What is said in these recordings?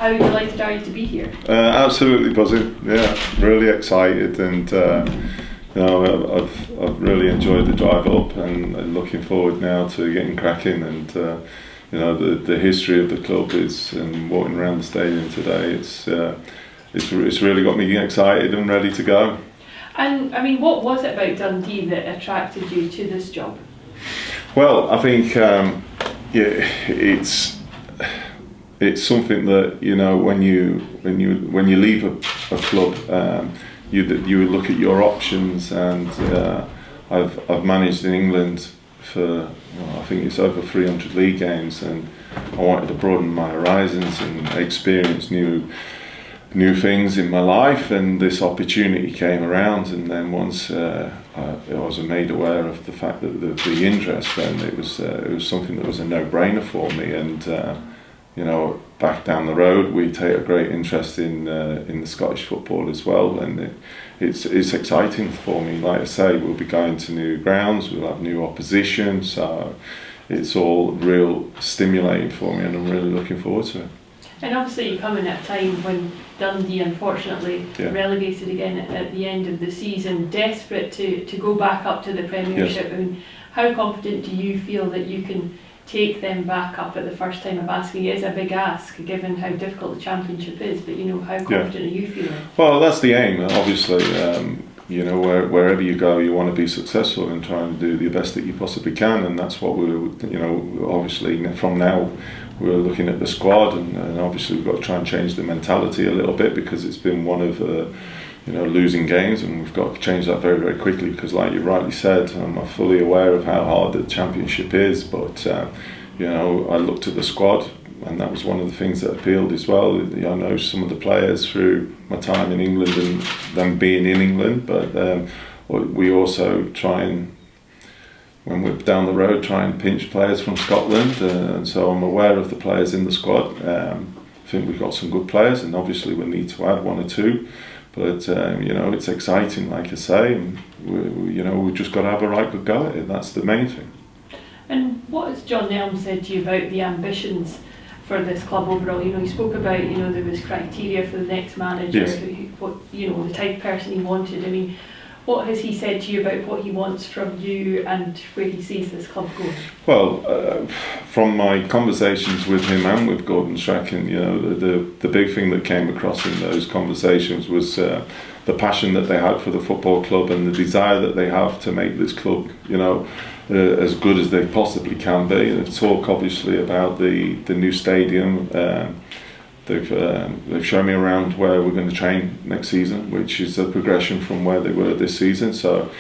How delighted are you to be here? Absolutely buzzing. Yeah, really excited, and I've really enjoyed the drive up, and looking forward now to getting cracking. And the history of the club is, and walking around the stadium today, it's really got me excited and ready to go. And I mean, what was it about Dundee that attracted you to this job? Well, I think it's something that when you leave a club, you look at your options, and I've managed in England for I think it's over 300 league games, and I wanted to broaden my horizons and experience new things in my life, and this opportunity came around, and then once I was made aware of the fact that the interest, then it was something that was a no-brainer for me. And back down the road, we take a great interest in the Scottish football as well, and it's exciting for me. Like I say, we'll be going to new grounds, we'll have new opposition, so it's all real stimulating for me, and I'm really looking forward to it. And obviously you come in at a time when Dundee unfortunately relegated again at the end of the season, desperate to go back up to the Premiership. Yes. I mean, how confident do you feel that you can take them back up at the first time of asking? It is a big ask given how difficult the Championship is, but how confident are you feeling? Well, that's the aim, obviously. Wherever you go, you want to be successful and try and do the best that you possibly can, and that's what obviously from now we're looking at the squad, and obviously we've got to try and change the mentality a little bit, because it's been one of losing games, and we've got to change that very, very quickly, because like you rightly said, I'm fully aware of how hard the Championship is, but I looked at the squad, and that was one of the things that appealed as well. I know some of the players through my time in England and them being in England, but we also try and, when we're down the road, try and pinch players from Scotland, and so I'm aware of the players in the squad. I think we've got some good players, and obviously we need to add one or two, but it's exciting, like I say, and we've just got to have a right good go at it. That's the main thing. And what has John Nelms said to you about the ambitions for this club overall? He spoke about there was criteria for the next manager, yes. The type of person he wanted. I mean, what has he said to you about what he wants from you and where he sees this club going? Well, from my conversations with him and with Gordon Strachan, the big thing that came across in those conversations was the passion that they had for the football club, and the desire that they have to make this club, as good as they possibly can be. And talk obviously about the new stadium. They've shown me around where we're going to train next season, which is a progression from where they were this season. So,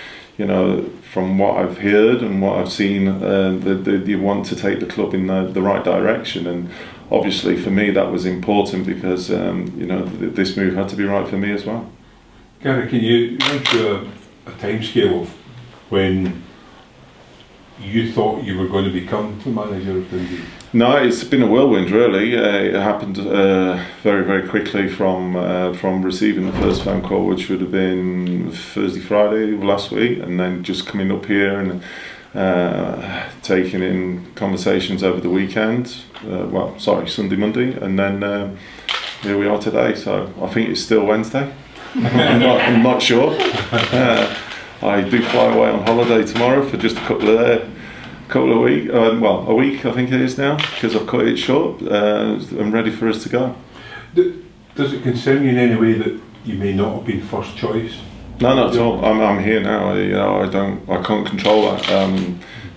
from what I've heard and what I've seen, they want to take the club in the right direction. And obviously for me that was important, because this move had to be right for me as well. Gary, can you run through a timescale of when you thought you were going to become the manager of Dundee? No, it's been a whirlwind really. It happened very, very quickly from receiving the first phone call, which would have been Thursday, Friday of last week, and then just coming up here and taking in conversations over the weekend. Sunday, Monday, and then here we are today. So I think it's still Wednesday. I'm not sure. I do fly away on holiday tomorrow for just a couple of weeks. A week I think it is now, because I've cut it short. I'm ready for us to go. Does it concern you in any way that you may not have been first choice? No, not at all. I'm here now. I can't control that.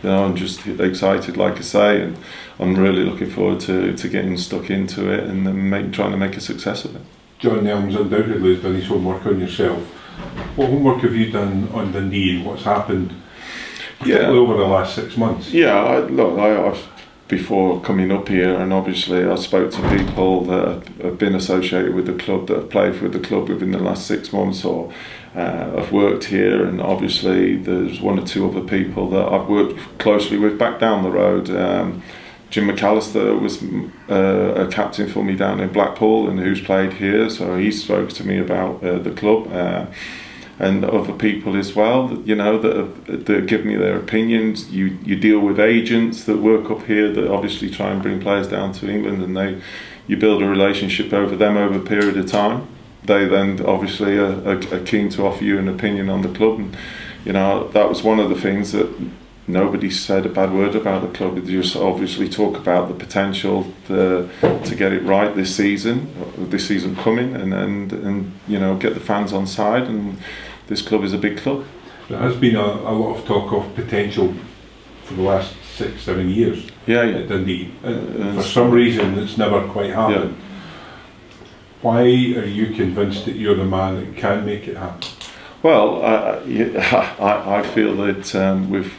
I'm just excited, like I say, and I'm really looking forward to getting stuck into it and then trying to make a success of it. John Nelms undoubtedly has done his homework on yourself. What homework have you done on Dundee and what's happened over the last 6 months? I've before coming up here, and obviously I spoke to people that have been associated with the club, that have played with the club within the last 6 months, or have worked here, and obviously there's one or two other people that I've worked closely with back down the road. Jim McAllister was a captain for me down in Blackpool, and who's played here, so he spoke to me about the club, and other people as well, that give me their opinions. You deal with agents that work up here that obviously try and bring players down to England, and you build a relationship over them over a period of time. They then obviously are keen to offer you an opinion on the club, and that was one of the things that nobody said a bad word about the club. They just obviously talk about the potential to get it right this season coming, and get the fans on side. And this club is a big club. There has been a lot of talk of potential for the last 6-7 years. At Dundee. For some reason, it's never quite happened. Yeah. Why are you convinced that you're the man that can make it happen? Well, I feel that with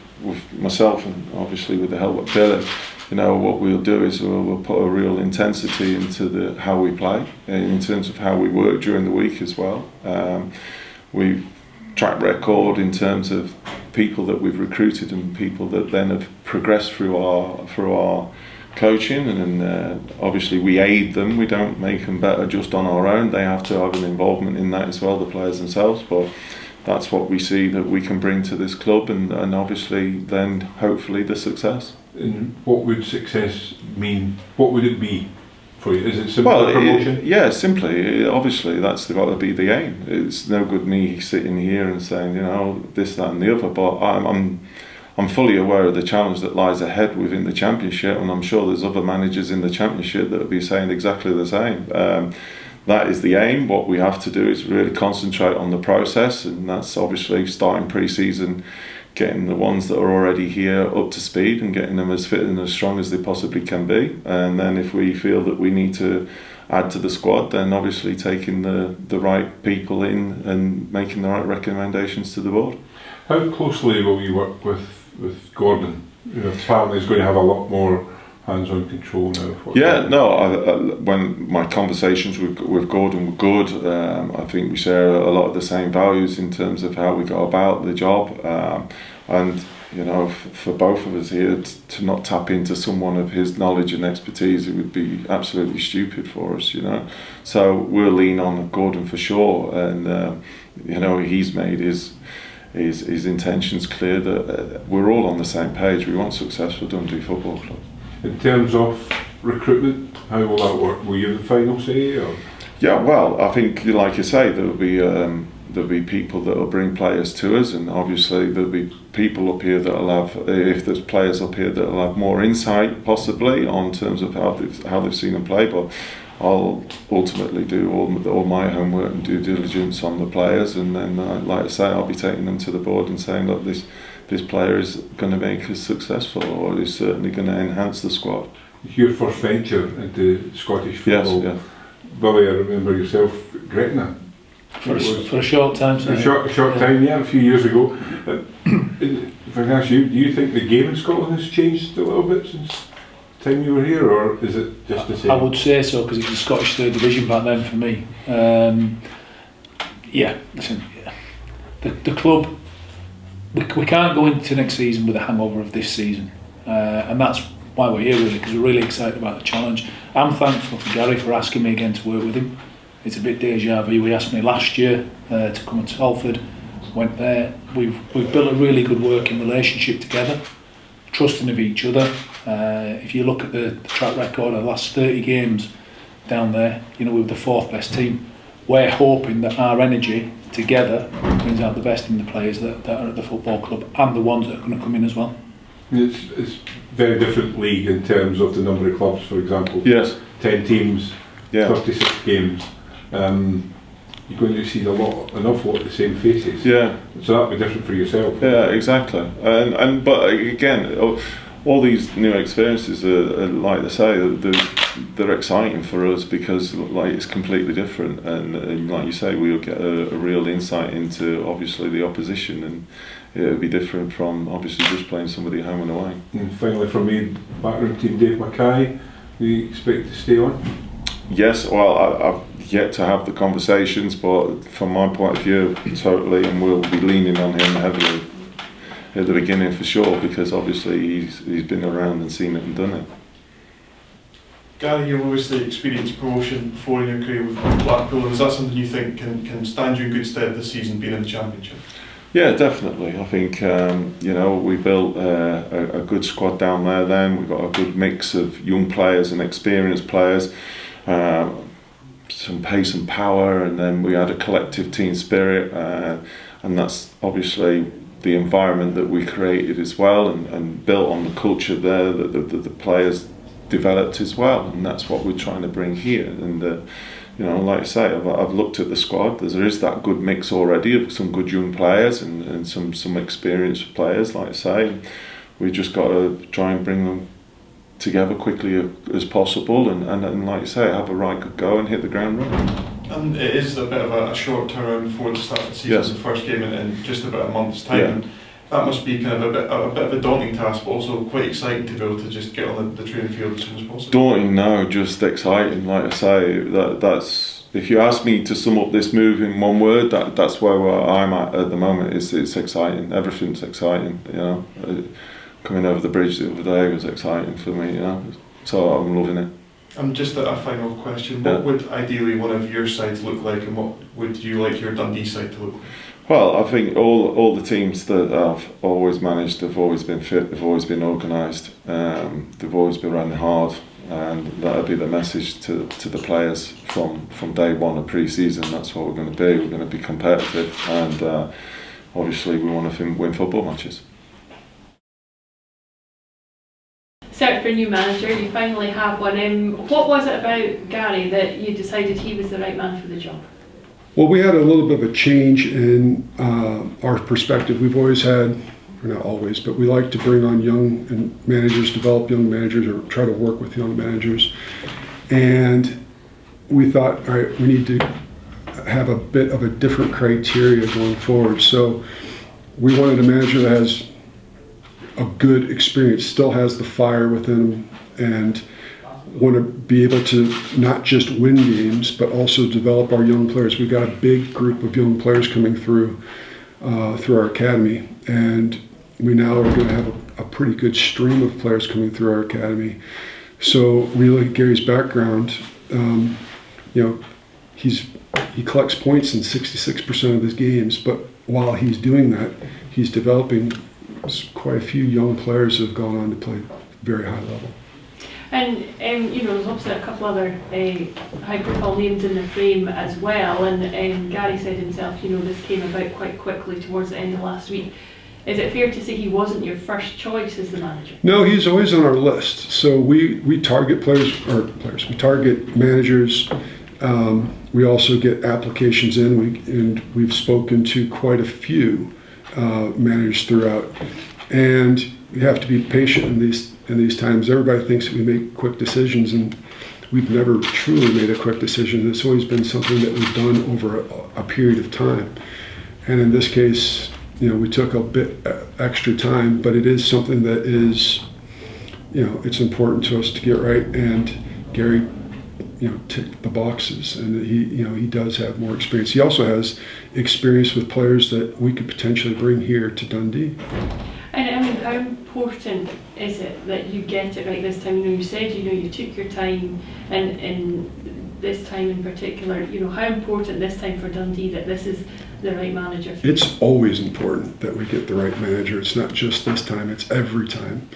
myself, and obviously with the help of Billy, what we'll do is we'll put a real intensity into how we play, in terms of how we work during the week as well. We've track record in terms of people that we've recruited and people that then have progressed through our coaching, and obviously we aid them. We don't make them better just on our own. They have to have an involvement in that as well, the players themselves. But that's what we see that we can bring to this club, and obviously then hopefully the success. And what would success mean? What would it be for you? Is it simply promotion? Simply. Obviously that's got to be the aim. It's no good me sitting here and saying this, that and the other, but I'm fully aware of the challenge that lies ahead within the Championship, and I'm sure there's other managers in the Championship that will be saying exactly the same. That is the aim. What we have to do is really concentrate on the process, and that's obviously starting pre-season, getting the ones that are already here up to speed and getting them as fit and as strong as they possibly can be. And then if we feel that we need to add to the squad, then obviously taking the right people in and making the right recommendations to the board. How closely will you work with Gordon? Apparently he's going to have a lot more hands-on control now. When my conversations with Gordon were good, I think we share a lot of the same values in terms of how we go about the job, and for both of us here to not tap into someone of his knowledge and expertise, it would be absolutely stupid for us. So we'll lean on Gordon for sure, and he's made his intentions clear that we're all on the same page. We want success for Dundee Football Club. In terms of recruitment, how will that work? Will you have the final say? Or? Yeah, well, I think, like you say, there'll be people that will bring players to us, and obviously there'll be people up here that will have, if there's players up here that will have more insight possibly on terms of how they've seen them play. But I'll ultimately do all my homework and due diligence on the players, and then, like I say, I'll be taking them to the board and saying, look, this player is going to make us successful, or is certainly going to enhance the squad. Your first venture into Scottish football. Yes, yeah. Billy, I remember yourself Gretna. For a short time. A short time, a few years ago. If I can ask you, do you think the game in Scotland has changed a little bit since the time you were here, or is it just the same? I would say so, because it was the Scottish Third Division back then for me. The club, we can't go into next season with a hangover of this season, and that's why we're here really, because we're really excited about the challenge. I'm thankful to Gary for asking me again to work with him. It's a bit deja vu. He asked me last year to come to Salford, went there. We've built a really good working relationship together, trusting of each other. If you look at the track record of the last 30 games down there, we're the fourth best team. We're hoping that our energy together brings out the best in the players that are at the football club, and the ones that are going to come in as well. It's very different league in terms of the number of clubs, for example. Yes. 10 teams, 36 games. You're going to see an awful lot of the same faces. Yeah. So that'll be different for yourself. Yeah, exactly. But again, all these new experiences are like I say, they're exciting for us because it's completely different, and like you say, we'll get a real insight into obviously the opposition, and it'll be different from obviously just playing somebody home and away. And finally, from me, backroom team Dave Mackay, do you expect to stay on? Yes, well, I've yet to have the conversations, but from my point of view, totally, and we'll be leaning on him heavily at the beginning for sure, because obviously he's been around and seen it and done it. Gary, you've obviously experienced promotion before in your career with Blackpool, and is that something you think can stand you in good stead this season, being in the Championship? Yeah, definitely. I think we built a good squad down there. Then we've got a good mix of young players and experienced players. some pace and power, and then we had a collective team spirit, and that's obviously the environment that we created as well, and built on the culture there that the players developed as well, and that's what we're trying to bring here. And like I say, I've looked at the squad. There is that good mix already of some good young players and some experienced players, like I say. We just got to try and bring them together quickly as possible, and like I say, have a right good go and hit the ground running. And it is a bit of a short turnaround before the start of the season. Yes. The first game in just about a month's time. Yeah. And that must be kind of a bit of a daunting task, but also quite exciting to be able to just get on the training field as soon as possible. Daunting, no, just exciting. Like I say, that's if you ask me to sum up this move in one word, that's where I'm at the moment. It's exciting. Everything's exciting. Coming over the bridge the other day was exciting for me. So I'm loving it. And just a final question, Yeah. what would ideally one of your sides look like, and what would you like your Dundee side to look like? Well, I think all the teams that I've always managed have always been fit, they've always been organised, they've always been running hard, and that'll be the message to the players from day one of pre-season. That's what we're going to be. We're going to be competitive, and obviously we want to win football matches. Search for a new manager, you finally have one. What was it about Gary that you decided he was the right man for the job? Well, we had a little bit of a change in our perspective. We've always had, or not always, but we like to bring on young managers, develop young managers, or try to work with young managers. And we thought, all right, we need to have a bit of a different criteria going forward. So we wanted a manager that has a good experience, still has the fire within them, and want to be able to not just win games, but also develop our young players. We've got a big group of young players coming through our academy, and we now are going to have a pretty good stream of players coming through our academy. So really, Gary's background, he collects points in 66% of his games, but while he's doing that, he's developing quite a few young players who have gone on to play very high level. And there's obviously a couple other high-profile names in the frame as well. And Gary said himself, this came about quite quickly towards the end of last week. Is it fair to say he wasn't your first choice as the manager? No, he's always on our list. So we target we target managers. We also get applications in, and we've spoken to quite a few managers throughout. And you have to be patient in these times. Everybody thinks that we make quick decisions, and we've never truly made a quick decision. It's always been something that we've done over a period of time. And in this case, we took a bit extra time, but it is something that is, it's important to us to get right. And Gary, ticked the boxes, and he does have more experience. He also has experience with players that we could potentially bring here to Dundee. And how important is it that you get it right this time? You said you took your time, and in this time in particular, how important this time for Dundee that this is the right manager? It's always important that we get the right manager. It's not just this time; it's every time.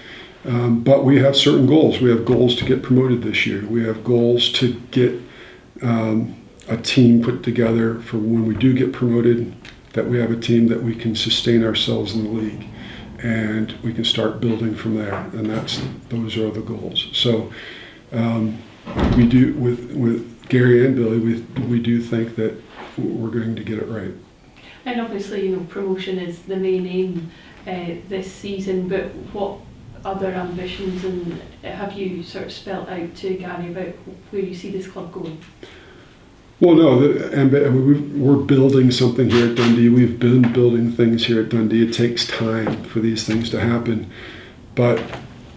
But we have certain goals. We have goals to get promoted this year. We have goals to get a team put together for when we do get promoted, that we have a team that we can sustain ourselves in the league, and we can start building from there. And those are the goals. So we do with Gary and Billy. We do think that we're going to get it right. And obviously, promotion is the main aim this season. But what other ambitions and have you sort of spelt out to Gary about where you see this club going? Well, no, we're building something here at Dundee. We've been building things here at Dundee. It takes time for these things to happen, but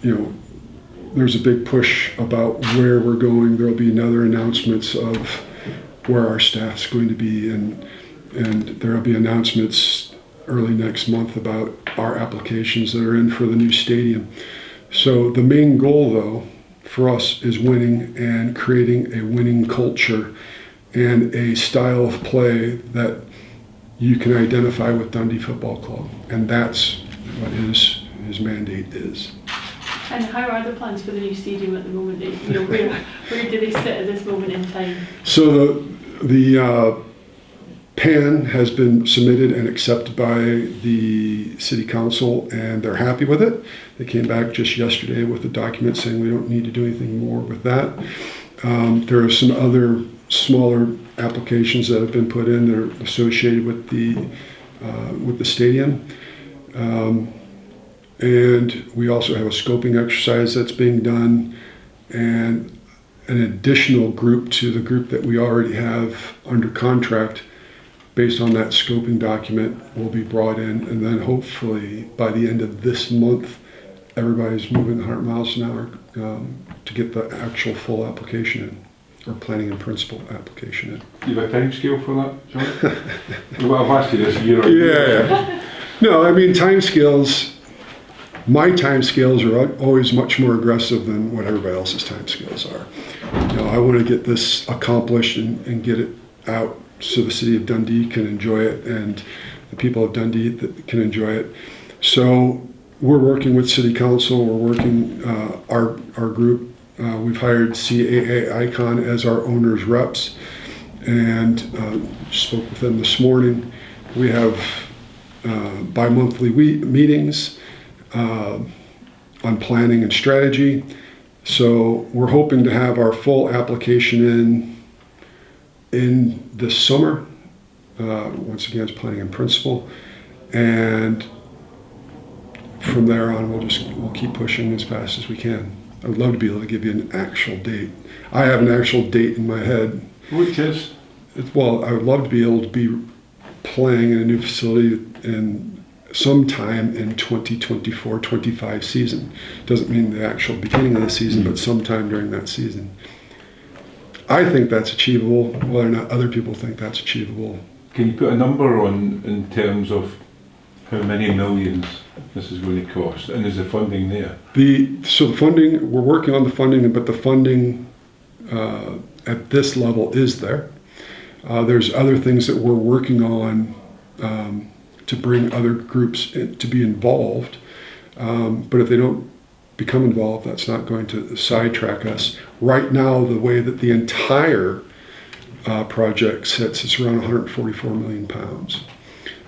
there's a big push about where we're going. There'll be another announcements of where our staff's going to be, and there'll be announcements early next month about our applications that are in for the new stadium. So the main goal, though, for us is winning and creating a winning culture and a style of play that you can identify with Dundee Football Club. And that's what his mandate is. And how are the plans for the new stadium at the moment? You know, where do they sit at this moment in time? So the PAN has been submitted and accepted by the City Council, and they're happy with it. They came back just yesterday with a document saying we don't need to do anything more with that. There are some other smaller applications that have been put in that are associated with the stadium. And we also have a scoping exercise that's being done, and an additional group to the group that we already have under contract based on that scoping document will be brought in, and then hopefully by the end of this month everybody's moving 100 miles an hour to get the actual full application in, or planning and principle application in. You have a time scale for that, John? Well, I've asked you this year. Yeah. No, I mean, timescales, my timescales are always much more aggressive than what everybody else's timescales are. You know, I want to get this accomplished and get it out so the city of Dundee can enjoy it and the people of Dundee that can enjoy it. So we're working with City Council, we're working, our group, we've hired CAA Icon as our owner's reps, and spoke with them this morning. We have bi-monthly meetings on planning and strategy. So we're hoping to have our full application in this summer. Once again, it's planning and principle, and from there on we'll keep pushing as fast as we can. I would love to be able to give you an actual date. I have an actual date in my head. Which is? Well, I would love to be able to be playing in a new facility in sometime in 2024-25 season. Doesn't mean the actual beginning of the season, but sometime during that season. I think that's achievable. Whether or not other people think that's achievable. Can you put a number on in terms of how many millions this is going to cost, and is the funding there? So the funding, we're working on the funding, but the funding at this level is there. There's other things that we're working on to bring other groups in, to be involved, but if they don't become involved, that's not going to sidetrack us. Right now, the way that the entire project sits, it's around 144 million pounds.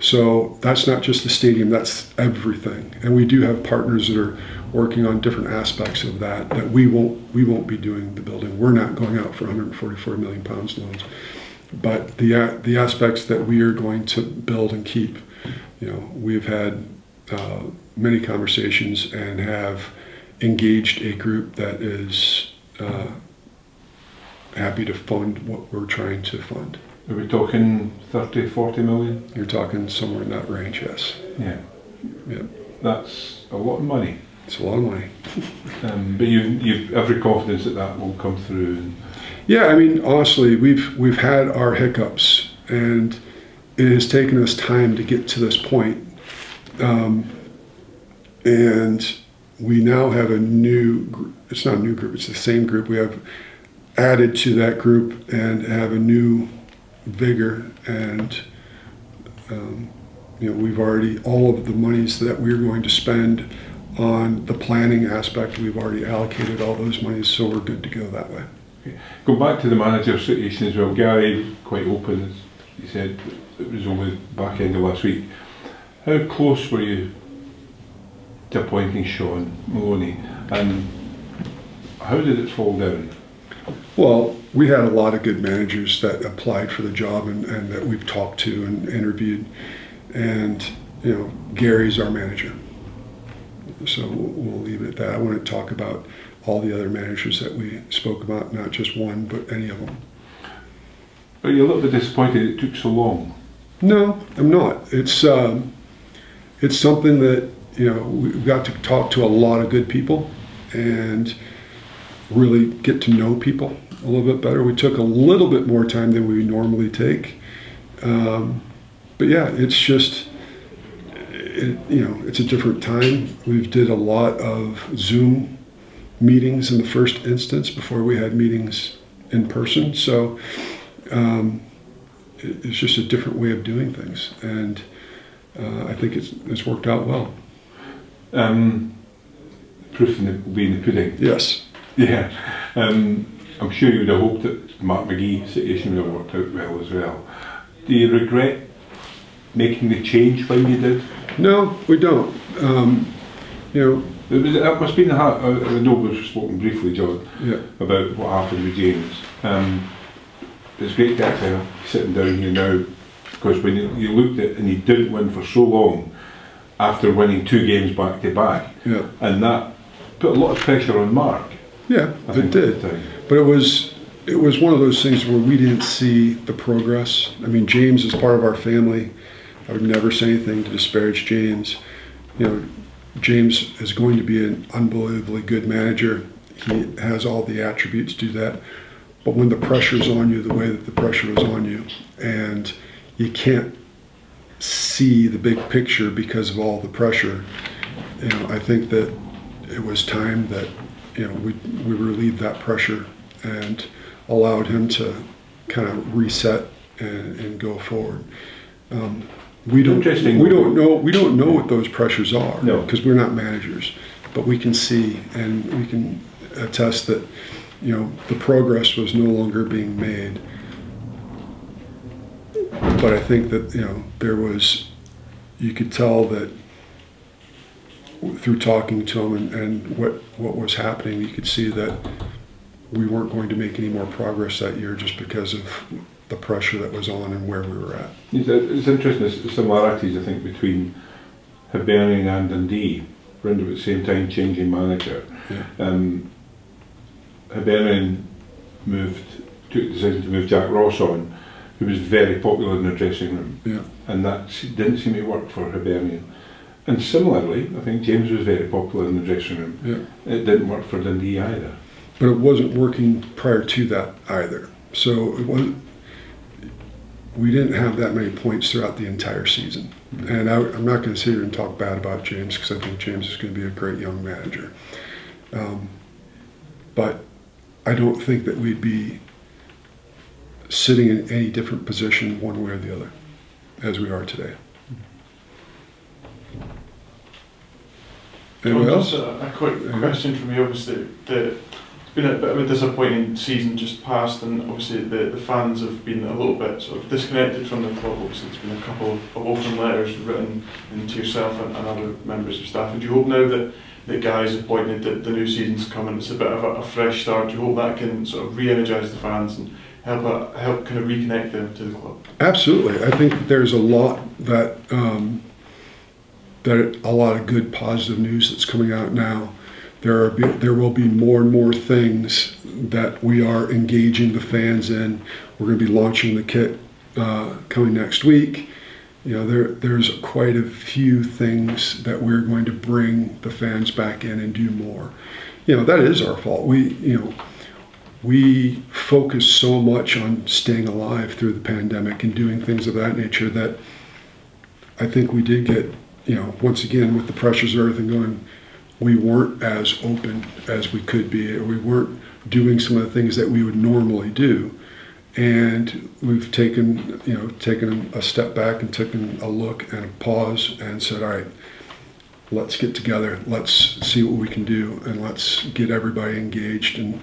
So that's not just the stadium, that's everything. And we do have partners that are working on different aspects of that we won't be doing the building. We're not going out for 144 million pounds loans. But the aspects that we are going to build and keep, you know, we've had many conversations and have engaged a group that is happy to fund what we're trying to fund. Are we talking 30, 40 million? You're talking somewhere in that range, yes. Yeah. Yeah. That's a lot of money. It's a lot of money. But you've every confidence that will come through. Yeah, I mean, honestly, we've had our hiccups, and it has taken us time to get to this point. And we now have a new group. It's not a new group, it's the same group. We have added to that group and have a new vigor, and you know, we've already, all of the monies that we're going to spend on the planning aspect, we've already allocated all those monies, so we're good to go that way. Okay. Go back to the manager situation as well. Gary, quite open, as he said, it was only back end of last week. How close were you to appointing Sean Maloney, and how did it fall down? Well, we had a lot of good managers that applied for the job and that we've talked to and interviewed, and you know, Gary's our manager. So we'll leave it at that. I want to talk about all the other managers that we spoke about, not just one, but any of them. Are you a little bit disappointed it took so long? No, I'm not. It's something that, you know, we've got to talk to a lot of good people and really get to know people a little bit better. We took a little bit more time than we normally take. But yeah, it's just, you know, it's a different time. We've did a lot of Zoom meetings in the first instance before we had meetings in person. So it's just a different way of doing things. And I think it's worked out well. proof will be in the pudding. Yes. Yeah. I'm sure you would have hoped that Mark McGee's situation would have worked out well as well. Do you regret making the change when you did? No, we don't. That must have been I know we've spoken briefly, John, Yeah. about what happened with James. It's great to actually have sitting down here now, because when you looked at and he didn't win for so long after winning 2 games back to back, Yeah. and that put a lot of pressure on Mark. Yeah, I it think, did. at the time. But it was one of those things where we didn't see the progress. I mean, James is part of our family. I would never say anything to disparage James. James is going to be an unbelievably good manager. He has all the attributes to do that. But when the pressure's on you, the way that the pressure is on you, and you can't see the big picture because of all the pressure, I think that it was time that we relieved that pressure and allowed him to kind of reset and go forward. We don't know what those pressures are, No. because we're not managers, but we can see and we can attest that the progress was no longer being made. But I think that you could tell that through talking to him and what was happening, you could see that we weren't going to make any more progress that year just because of the pressure that was on and where we were at. It's interesting, the similarities I think between Hibernian and Dundee, around about the same time changing manager. Yeah. Hibernian took the decision to move Jack Ross on, who was very popular in the dressing room, Yeah. and that didn't seem to work for Hibernian. And similarly, I think James was very popular in the dressing room. Yeah. It didn't work for Dundee either. But it wasn't working prior to that either. So we didn't have that many points throughout the entire season. And I'm not going to sit here and talk bad about James, because I think James is going to be a great young manager. But I don't think that we'd be sitting in any different position one way or the other as we are today. Anyone else? Just a quick question from me. Obviously, it's been a bit of a disappointing season just past, and obviously the fans have been a little bit sort of disconnected from the club. Obviously, there's been a couple of open letters written into yourself and other members of staff. And do you hope now that the guys appointed that the new season's coming, it's a bit of a fresh start? Do you hope that can sort of re-energise the fans and help kind of reconnect them to the club? Absolutely. I think that there's a lot that a lot of good positive news that's coming out now. There will be more and more things that we are engaging the fans in. We're going to be launching the kit coming next week. There's quite a few things that we're going to bring the fans back in and do more. That is our fault. We focused so much on staying alive through the pandemic and doing things of that nature that I think we did get, once again, with the pressures of everything going, we weren't as open as we could be, or we weren't doing some of the things that we would normally do. And we've taken a step back and taken a look and a pause and said, all right, let's get together, let's see what we can do, and let's get everybody engaged. And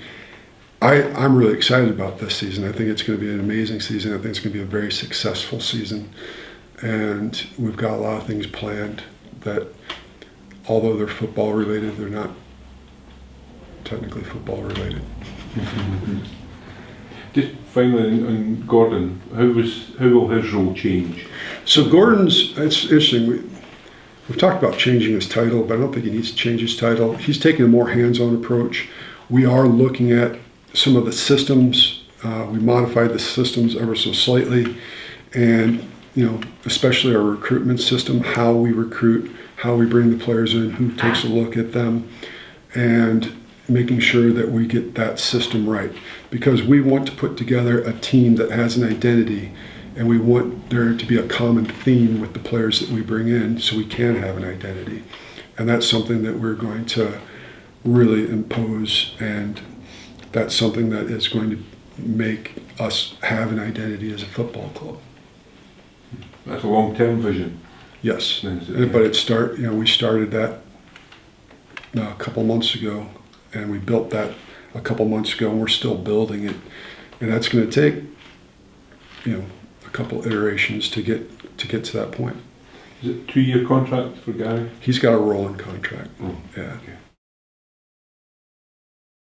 I'm really excited about this season. I think it's going to be an amazing season. I think it's going to be a very successful season. And we've got a lot of things planned that, although they're football related, they're not technically football related. Just finally on Gordon, how will his role change? So Gordon's, it's interesting, we've talked about changing his title, but I don't think he needs to change his title. He's taking a more hands-on approach. We are looking at some of the systems. We modified the systems ever so slightly, and especially our recruitment system, how we recruit, how we bring the players in, who takes a look at them, and making sure that we get that system right. Because we want to put together a team that has an identity, and we want there to be a common theme with the players that we bring in so we can have an identity. And that's something that we're going to really impose, and that's something that is going to make us have an identity as a football club. That's a long-term vision. Yes, Then, but we started that a couple months ago, and we built that a couple months ago, and we're still building it, and that's going to take, a couple iterations to get to that point. Is it 2-year contract for Gary? He's got a rolling contract. Oh, Yeah. okay.